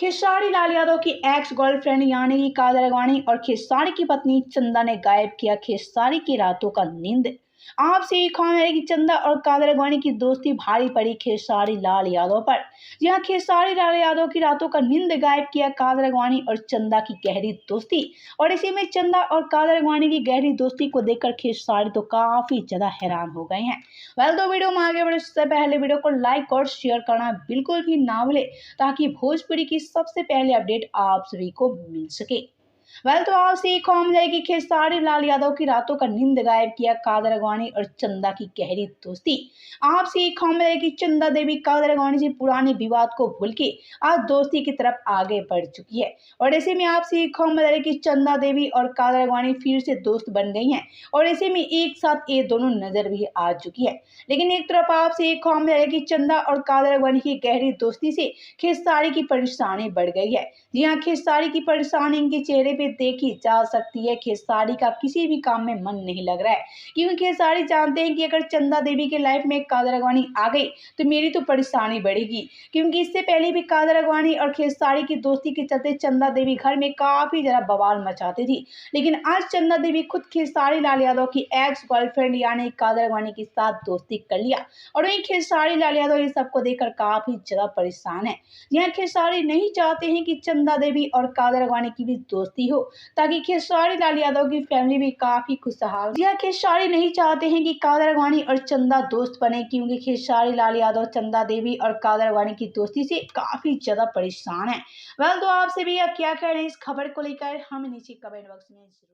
खेसारी लाल यादव की ex girlfriend यानी कि काजल अडवाणी और खेसारी की पत्नी चंदा ने गायब किया खेसारी की रातों का नींद। आपसे ये खबर है कि चंदा और काजल अडवाणी की दोस्ती भारी पड़ी खेसारी लाल यादव पर। जी हाँ, खेसारी लाल यादव की रातों का नींद गायब किया काजल अडवाणी और चंदा की गहरी दोस्ती। और इसी में चंदा और काजल अडवाणी की गहरी दोस्ती को देखकर खेसारी तो काफी ज्यादा हैरान हो गए हैं। तो वीडियो में आगे बढ़े उससे पहले वीडियो को लाइक और शेयर करना बिल्कुल भी ना भूले, ताकि भोजपुरी की सबसे पहले अपडेट आप सभी को मिल सके। तो आपसे एक खबर है कि खेसारी लाल यादव की रातों का नींद गायब किया काजल अडवाणी और चंदा की गहरी दोस्ती। आपसे एक खबर है कि चंदा देवी काजल अडवाणी से पुराने विवाद को भूल के आज दोस्ती की तरफ आगे बढ़ चुकी है। और ऐसे में आपसे एक खबर है कि चंदा देवी और काजल अडवाणी फिर से दोस्त बन गई हैं और ऐसे में एक साथ ये दोनों नजर भी आ चुकी है। लेकिन एक तरफ आपसे एक खबर है कि चंदा और काजल अडवाणी की गहरी दोस्ती से खेसारी की परेशानी बढ़ गई है। जी हाँ, खेसारी की परेशानी इनके चेहरे पे देखी जा सकती है। खेसारी का किसी भी काम में मन नहीं लग रहा है, क्योंकि खेसारी जानते हैं कि अगर चंदा देवी के लाइफ में काजल अडवाणी आ गई तो मेरी तो परेशानी बढ़ेगी। क्योंकि इससे पहले भी काजल अडवाणी और खेसारी की दोस्ती के चलते चंदा देवी घर में काफी ज्यादा बवाल मचाती थी। लेकिन आज चंदा देवी खुद खेसारी लाल यादव की एक्स गर्लफ्रेंड यानी काजल अडवाणी के साथ दोस्ती कर लिया। और वहीं खेसारी लाल यादव ये सबको देखकर काफी ज्यादा परेशान है। यहाँ खेसारी नहीं चाहते हैं कि चंदा देवी और काजल अडवाणी की भी दोस्ती हो, ताकि खेसारी लाल यादव की फैमिली भी काफी खुशहाल। यह खेसारी नहीं चाहते हैं कि काजल अडवाणी और चंदा दोस्त बने, क्योंकि खेसारी लाल यादव चंदा देवी और काजल अडवाणी की दोस्ती से काफी ज्यादा परेशान है। तो आपसे भी क्या कह रहे हैं इस खबर को लेकर हमें नीचे कमेंट बॉक्स में जरूर